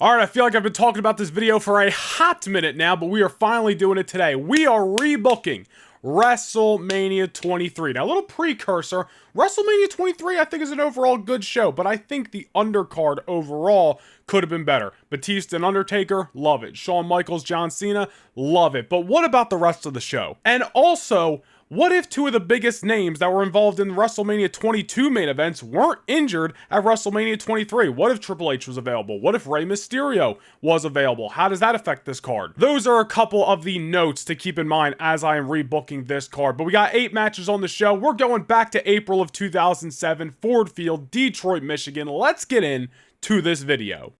Alright, I feel like I've been talking about this video for a hot minute now, but we are finally doing it today. We are rebooking WrestleMania 23. Now, a little precursor, WrestleMania 23 I think is an overall good show, but I think the undercard overall could have been better. Batista and Undertaker, love it. Shawn Michaels, John Cena, love it. But what about the rest of the show? And also, what if two of the biggest names that were involved in the WrestleMania 22 main events weren't injured at WrestleMania 23? What if Triple H was available? What if Rey Mysterio was available? How does that affect this card? Those are a couple of the notes to keep in mind as I am rebooking this card. But we got 8 matches on the show. We're going back to April of 2007, Ford Field, Detroit, Michigan. Let's get into this video.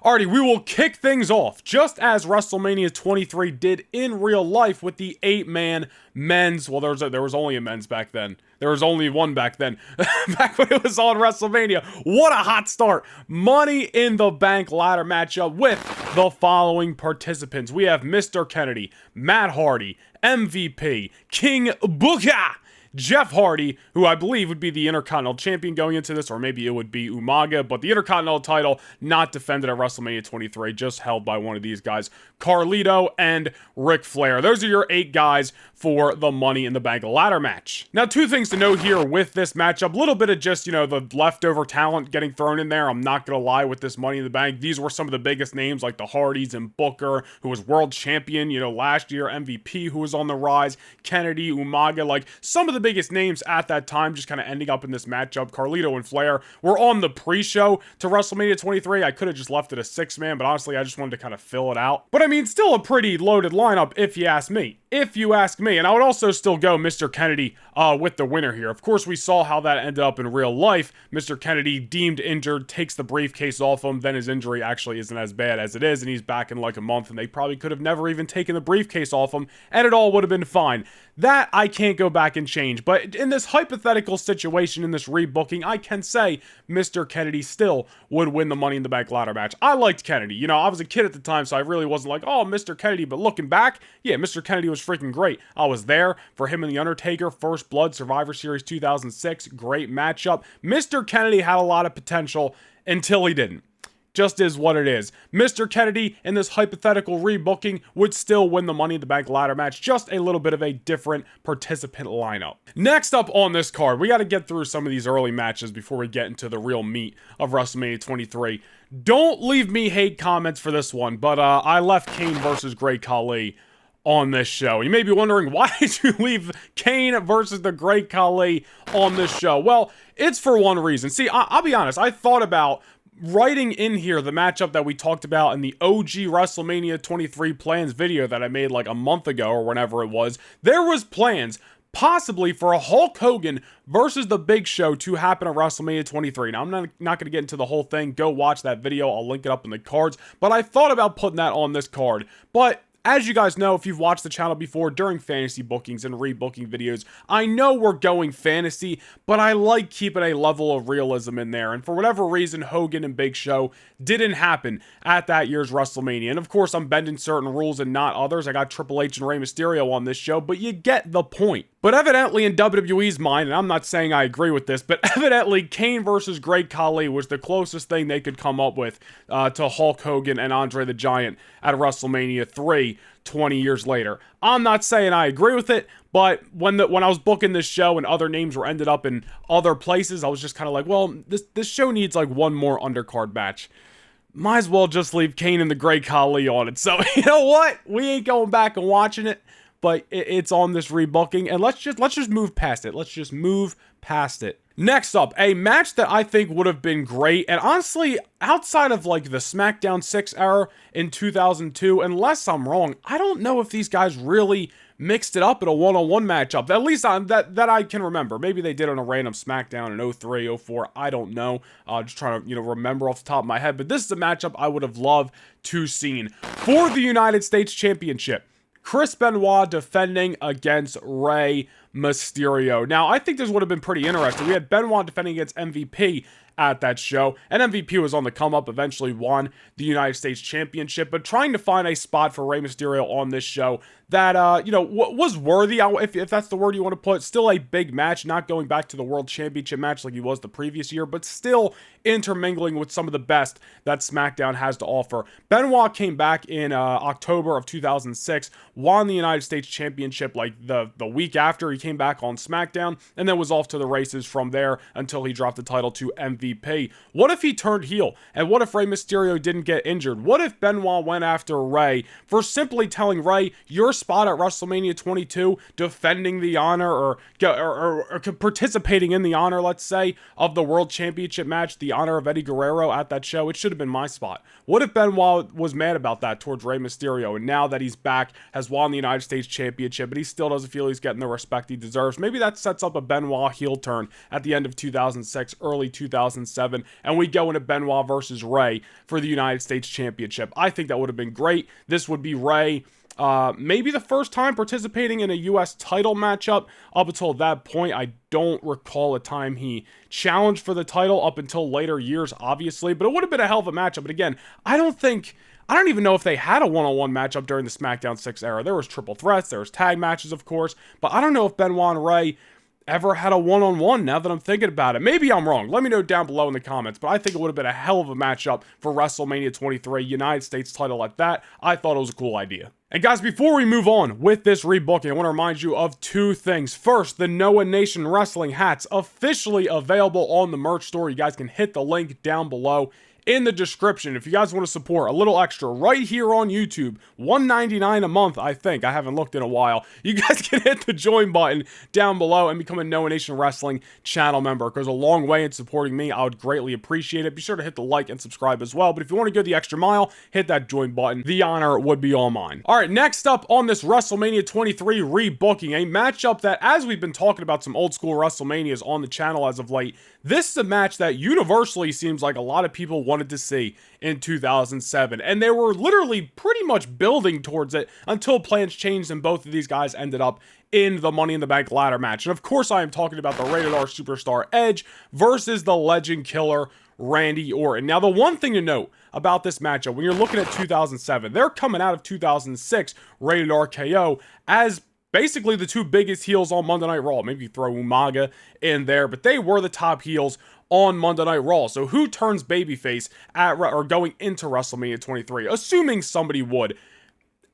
Alrighty, we will kick things off, just as WrestleMania 23 did in real life with the 8-man men's, well, there was only a men's back then. There was only one back then, back when it was on WrestleMania. What a hot start. Money in the Bank ladder matchup with the following participants. We have Mr. Kennedy, Matt Hardy, MVP, King Booker, Jeff Hardy, who I believe would be the Intercontinental Champion going into this, or maybe it would be Umaga, but the Intercontinental title not defended at WrestleMania 23, just held by one of these guys, Carlito and Ric Flair. Those are your 8 guys for the Money in the Bank ladder match. Now, 2 things to note here with this matchup. A little bit of just, the leftover talent getting thrown in there. I'm not going to lie with this Money in the Bank. These were some of the biggest names like the Hardys and Booker, who was world champion, last year, MVP, who was on the rise, Kennedy, Umaga, like some of the biggest names at that time just kind of ending up in this matchup. Carlito and Flair were on the pre-show to WrestleMania 23. I could have just left it a 6-man, but honestly, I just wanted to kind of fill it out. But I mean, still a pretty loaded lineup if you ask me. If you ask me, and I would also still go Mr. Kennedy with the winner here. Of course, we saw how that ended up in real life. Mr. Kennedy deemed injured, takes the briefcase off him, then his injury actually isn't as bad as it is, and he's back in like a month, and they probably could have never even taken the briefcase off him, and it all would have been fine. That I can't go back and change, but in this hypothetical situation, in this rebooking, I can say Mr. Kennedy still would win the Money in the Bank ladder match. I liked Kennedy. I was a kid at the time, so I really wasn't like, oh, Mr. Kennedy, but looking back, yeah, Mr. Kennedy was freaking great. I was there for him and The Undertaker, First Blood, Survivor Series 2006, great matchup. Mr. Kennedy had a lot of potential until he didn't. Just is what it is. Mr. Kennedy, in this hypothetical rebooking, would still win the Money in the Bank ladder match, just a little bit of a different participant lineup. Next up on this card, we got to get through some of these early matches before we get into the real meat of WrestleMania 23. Don't leave me hate comments for this one, but I left Kane versus Great Khali on this show. You may be wondering, why did you leave Kane versus the Great Khali on this show? Well, it's for one reason. See, I'll be honest, I thought about writing in here the matchup that we talked about in the OG WrestleMania 23 plans video that I made like a month ago or whenever it was. There was plans possibly for a Hulk Hogan versus the Big Show to happen at WrestleMania 23. Now, I'm not going to get into the whole thing. Go watch that video. I'll link it up in the cards. But I thought about putting that on this card. But as you guys know, if you've watched the channel before during fantasy bookings and rebooking videos, I know we're going fantasy, but I like keeping a level of realism in there. And for whatever reason, Hogan and Big Show didn't happen at that year's WrestleMania. And of course, I'm bending certain rules and not others. I got Triple H and Rey Mysterio on this show, but you get the point. But evidently in WWE's mind, and I'm not saying I agree with this, but evidently Kane versus Great Khali was the closest thing they could come up with to Hulk Hogan and Andre the Giant at WrestleMania 3 20 years later. I'm not saying I agree with it, but when I was booking this show and other names were ended up in other places, I was just kind of like, well, this show needs like one more undercard match. Might as well just leave Kane and the Great Khali on it. So, you know what? We ain't going back and watching it. But it's on this rebooking, and let's just move past it. Let's just move past it. Next up, a match that I think would have been great, and honestly, outside of like the SmackDown 6 era in 2002, unless I'm wrong, I don't know if these guys really mixed it up in a one-on-one matchup, at least that I can remember. Maybe they did on a random SmackDown in 03, 04, I don't know. Just trying to, remember off the top of my head, but this is a matchup I would have loved to seen for the United States Championship. Chris Benoit defending against Rey Mysterio. Now, I think this would have been pretty interesting. We had Benoit defending against MVP, at that show. And MVP was on the come up, eventually won the United States Championship, but trying to find a spot for Rey Mysterio on this show that, was worthy, if that's the word you want to put. Still a big match, not going back to the World Championship match like he was the previous year, but still intermingling with some of the best that SmackDown has to offer. Benoit came back in October of 2006, won the United States Championship like the week after he came back on SmackDown, and then was off to the races from there until he dropped the title to MVP. What if he turned heel? And what if Rey Mysterio didn't get injured? What if Benoit went after Rey for simply telling Rey, your spot at WrestleMania 22, defending the honor or participating in the honor, let's say, of the World Championship match, the honor of Eddie Guerrero at that show? It should have been my spot. What if Benoit was mad about that towards Rey Mysterio, and now that he's back, has won the United States Championship, but he still doesn't feel he's getting the respect he deserves? Maybe that sets up a Benoit heel turn at the end of 2006, early 2007, and we go into Benoit versus Rey for the United States Championship. I think that would have been great. This would be Rey maybe the first time participating in a U.S. title matchup. Up until that point, I don't recall a time he challenged for the title up until later years, obviously, but it would have been a hell of a matchup. But again, I don't even know if they had a one-on-one matchup during the SmackDown 6 era. There was triple threats, there was tag matches, of course, but I don't know if Benoit and Rey ever had a one-on-one, now that I'm thinking about it. Maybe I'm wrong. Let me know down below in the comments, but I think it would have been a hell of a matchup for WrestleMania 23, United States title at that. I thought it was a cool idea. And guys, before we move on with this rebooking, I want to remind you of two things. First, the Noah Nation Wrestling hats officially available on the merch store. You guys can hit the link down below in the description if you guys want to support a little extra right here on YouTube. $1.99 a month, I think. I haven't looked in a while. You guys can hit the join button down below and become a Noah Nation Wrestling channel member. It goes a long way in supporting me. I would greatly appreciate it. Be sure to hit the like and subscribe as well. But if you want to go the extra mile, hit that join button. The honor would be all mine. All right, next up on this WrestleMania 23 rebooking, a matchup that, as we've been talking about some old school WrestleManias on the channel as of late, this is a match that universally seems like a lot of people wanted to see in 2007, and they were literally pretty much building towards it until plans changed and both of these guys ended up in the Money in the Bank ladder match. And of course, I am talking about the Rated R Superstar Edge versus the Legend Killer Randy Orton. Now, the one thing to note about this matchup, when you're looking at 2007, they're coming out of 2006 Rated R KO as basically the two biggest heels on Monday Night Raw. Maybe throw Umaga in there, but they were the top heels on Monday Night Raw. So who turns babyface or going into WrestleMania 23? Assuming somebody would.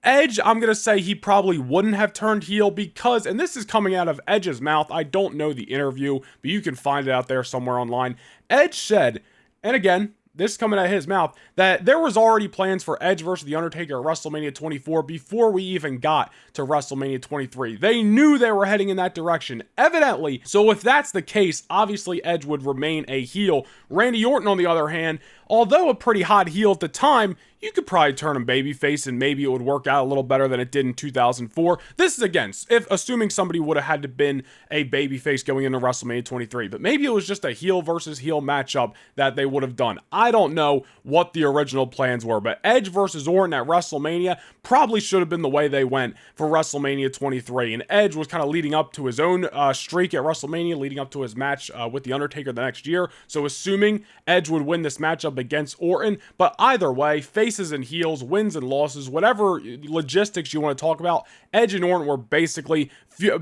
Edge, I'm going to say he probably wouldn't have turned heel because, and this is coming out of Edge's mouth, I don't know the interview, but you can find it out there somewhere online. Edge said, and again, this is coming out of his mouth, that there was already plans for Edge versus The Undertaker at WrestleMania 24 before we even got to WrestleMania 23. They knew they were heading in that direction, evidently. So if that's the case, obviously Edge would remain a heel. Randy Orton, on the other hand, although a pretty hot heel at the time, you could probably turn him babyface and maybe it would work out a little better than it did in 2004. This is, again, assuming somebody would have had to been a babyface going into WrestleMania 23, but maybe it was just a heel versus heel matchup that they would have done. I don't know what the original plans were, but Edge versus Orton at WrestleMania probably should have been the way they went for WrestleMania 23, and Edge was kind of leading up to his own streak at WrestleMania, leading up to his match with The Undertaker the next year, so assuming Edge would win this matchup against Orton, but either way, faces and heels, wins and losses, whatever logistics you want to talk about, Edge and Orton were basically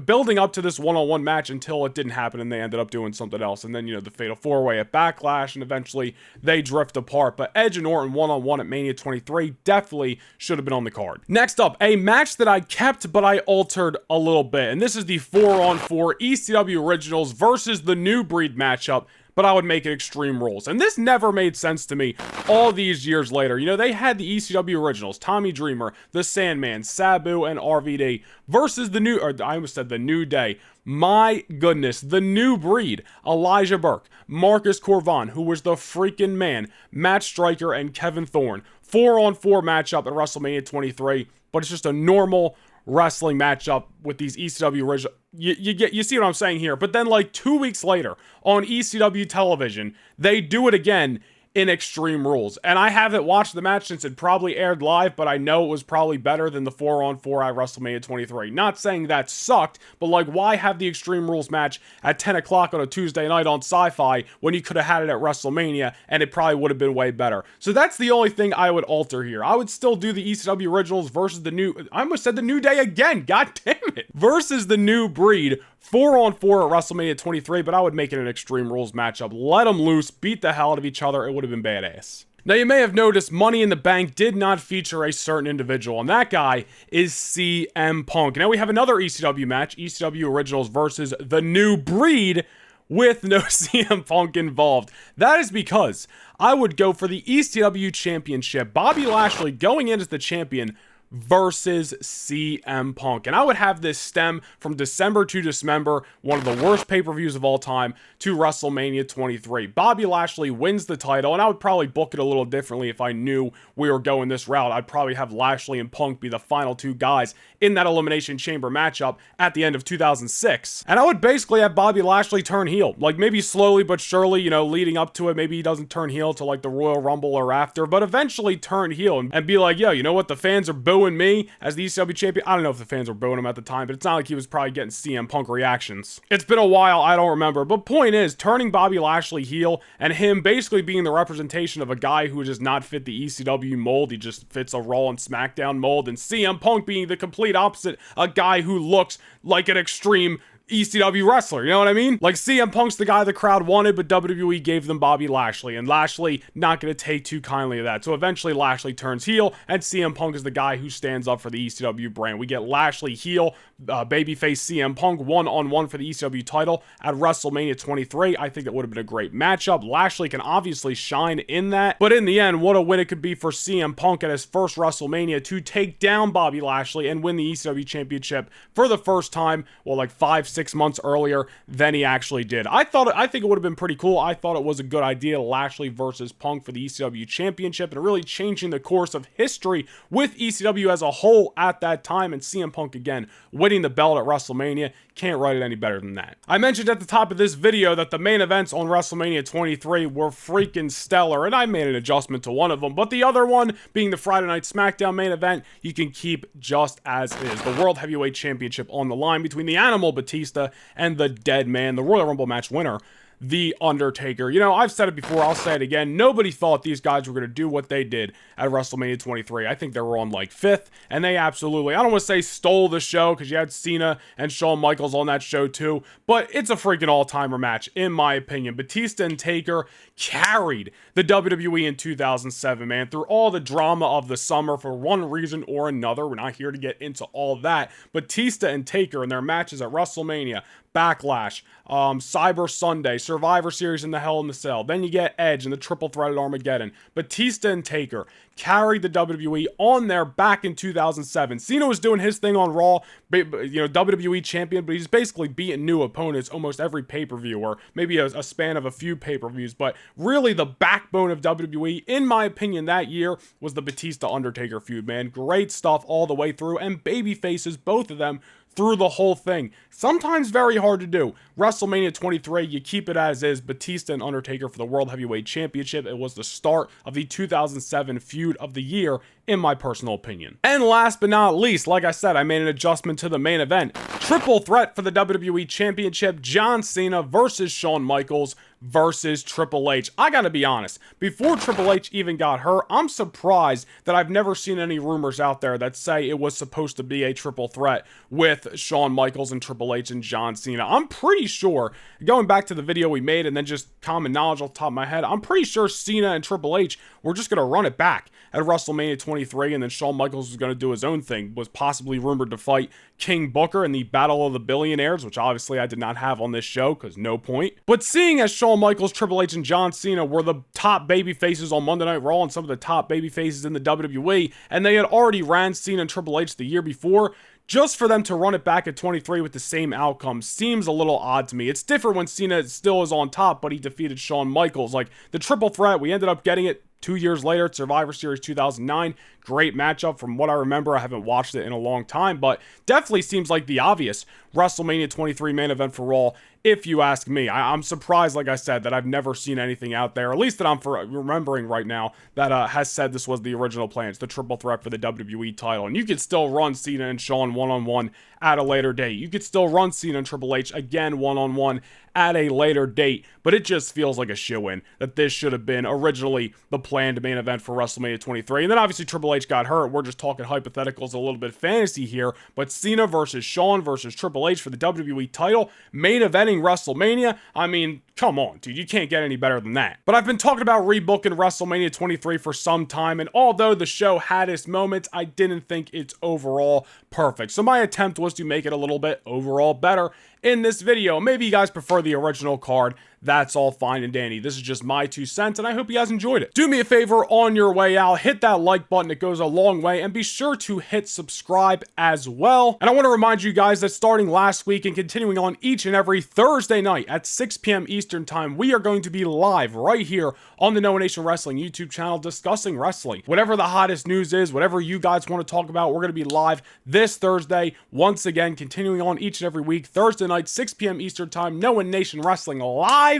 building up to this one-on-one match until it didn't happen and they ended up doing something else. And then, the Fatal 4-Way at Backlash, and eventually they drift apart. But Edge and Orton one-on-one at Mania 23 definitely should have been on the card. Next up, a match that I kept but I altered a little bit. And this is the 4-on-4 ECW Originals versus the New Breed matchup, but I would make it Extreme Rules. And this never made sense to me all these years later. They had the ECW Originals, Tommy Dreamer, The Sandman, Sabu, and RVD versus the New Day. My goodness, the New Breed, Elijah Burke, Marcus Corvan, who was the freaking man, Matt Striker, and Kevin Thorne. 4-on-4 matchup at WrestleMania 23, but it's just a normal wrestling matchup with these ECW original. You see what I'm saying here? But then, like 2 weeks later on ECW television, they do it again, in Extreme Rules. And I haven't watched the match since it probably aired live, but I know it was probably better than the 4-on-4 at WrestleMania 23. Not saying that sucked, but like, why have the Extreme Rules match at 10 o'clock on a Tuesday night on Sci-Fi when you could have had it at WrestleMania and it probably would have been way better? So that's the only thing I would alter here. I would still do the ECW Originals versus the New... I almost said the New Day again, god damn it! Versus the New Breed, 4-on-4 at WrestleMania 23, but I would make it an Extreme Rules matchup. Let them loose, beat the hell out of each other, it would have been badass. Now, you may have noticed Money in the Bank did not feature a certain individual, and that guy is CM Punk. Now, we have another ECW match, ECW Originals versus the New Breed, with no CM Punk involved. That is because I would go for the ECW Championship, Bobby Lashley going in as the champion, versus CM Punk. And I would have this stem from December to Dismember, one of the worst pay-per-views of all time, to WrestleMania 23. Bobby Lashley wins the title, and I would probably book it a little differently if I knew we were going this route. I'd probably have Lashley and Punk be the final two guys in that Elimination Chamber matchup at the end of 2006. And I would basically have Bobby Lashley turn heel. Like, maybe slowly but surely, you know, leading up to it. Maybe he doesn't turn heel to like the Royal Rumble or after, but eventually turn heel and be like, yo, you know what, the fans are booing me as the ECW champion. I don't know if the fans were booing him at the time, but it's not like he was probably getting CM Punk reactions. It's been a while, I don't remember, but point is, turning Bobby Lashley heel and him basically being the representation of a guy who does not fit the ECW mold, he just fits a Raw and SmackDown mold, and CM Punk being the complete opposite, a guy who looks like an extreme ECW wrestler, you know what I mean? Like, CM Punk's the guy the crowd wanted, but WWE gave them Bobby Lashley, and Lashley not going to take too kindly to that. So eventually Lashley turns heel, and CM Punk is the guy who stands up for the ECW brand. We get Lashley heel, babyface CM Punk one-on-one for the ECW title at WrestleMania 23. I think it would have been a great matchup. Lashley can obviously shine in that, but in the end, what a win it could be for CM Punk at his first WrestleMania to take down Bobby Lashley and win the ECW championship for the first time, well, like 5-6 months earlier than he actually did. I think it would have been pretty cool. I thought it was a good idea, Lashley versus Punk for the ECW championship, and really changing the course of history with ECW as a whole at that time, and CM Punk again winning the belt at WrestleMania. Can't write it any better than that. I mentioned at the top of this video that the main events on WrestleMania 23 were freaking stellar, and I made an adjustment to one of them, but the other one, being the Friday Night SmackDown main event, you can keep just as is. The World Heavyweight Championship on the line between the Animal Batista and the Dead Man, the Royal Rumble match winner, The Undertaker. You know, I've said it before, I'll say it again. Nobody thought these guys were going to do what they did at WrestleMania 23. I think they were on like 5th, and they absolutely, I don't want to say stole the show, because you had Cena and Shawn Michaels on that show too, but it's a freaking all-timer match, in my opinion. Batista and Taker carried the WWE in 2007, man, through all the drama of the summer for one reason or another. We're not here to get into all that. Batista and Taker in their matches at WrestleMania, Backlash, Cyber Sunday, Survivor Series in the Hell in the Cell. Then you get Edge and the Triple Threat at Armageddon. Batista and Taker carried the WWE on their back in 2007. Cena was doing his thing on Raw, you know, WWE champion, but he's basically beating new opponents almost every pay-per-view, or maybe a span of a few pay-per-views. But really the backbone of WWE, in my opinion, that year was the Batista-Undertaker feud, man. Great stuff all the way through, and baby faces, both of them, through the whole thing. Sometimes very hard to do. WrestleMania 23, you keep it as is. Batista and Undertaker for the World Heavyweight Championship. It was the start of the 2007 feud of the year, in my personal opinion. And last but not least, like I said, I made an adjustment to the main event. Triple threat for the WWE Championship, John Cena versus Shawn Michaels versus Triple H. I gotta be honest, before Triple H even got hurt, I'm surprised that I've never seen any rumors out there that say it was supposed to be a triple threat with Shawn Michaels and Triple H and John Cena. I'm pretty sure, going back to the video we made and then just common knowledge off the top of my head, I'm pretty sure Cena and Triple H were just gonna run it back at WrestleMania 23, and then Shawn Michaels was gonna do his own thing. Was possibly rumored to fight King Booker in the Battle of the Billionaires, which obviously I did not have on this show, because no point. But seeing as Shawn Michaels, Triple H, and John Cena were the top baby faces on Monday Night Raw and some of the top baby faces in the WWE, and they had already ran Cena and Triple H the year before, just for them to run it back at 23 with the same outcome seems a little odd to me. It's different when Cena still is on top, but he defeated Shawn Michaels. Like, the triple threat, we ended up getting it 2 years later at Survivor Series 2009. Great matchup from what I remember. I haven't watched it in a long time, but definitely seems like the obvious WrestleMania 23 main event for Raw if you ask me. I'm surprised, like I said, that I've never seen anything out there, at least that I'm remembering right now, that has said this was the original plan. It's the triple threat for the WWE title. And you could still run Cena and Shawn one-on-one at a later date. You could still run Cena and Triple H again one-on-one at a later date, but it just feels like a shoo-in that this should have been originally the planned main event for WrestleMania 23. And then obviously Triple H got hurt. We're just talking hypotheticals, a little bit fantasy here, but Cena versus Shawn versus Triple H for the WWE title, main eventing WrestleMania. I mean, come on, dude, you can't get any better than that. But I've been talking about rebooking WrestleMania 23 for some time, and although the show had its moments, I didn't think it's overall perfect. So my attempt was to make it a little bit overall better in this video. Maybe you guys prefer the original card. That's all fine and dandy. This is just my 2 cents, and I hope you guys enjoyed it. Do me a favor on your way out, hit that like button, it goes a long way, and be sure to hit subscribe as well. And I want to remind you guys that starting last week and continuing on each and every Thursday night at 6 p.m. Eastern Time, we are going to be live right here on the Noah Nation Wrestling YouTube channel discussing wrestling. Whatever the hottest news is, whatever you guys want to talk about, we're going to be live this Thursday. Once again, continuing on each and every week, Thursday night, 6 p.m. Eastern Time, Noah Nation Wrestling live.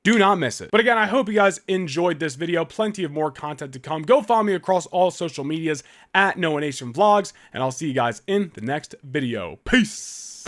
Do not miss it. But again, I hope you guys enjoyed this video. Plenty of more content to come. Go follow me across all social medias at Noah Nation Vlogs, and I'll see you guys in the next video. Peace.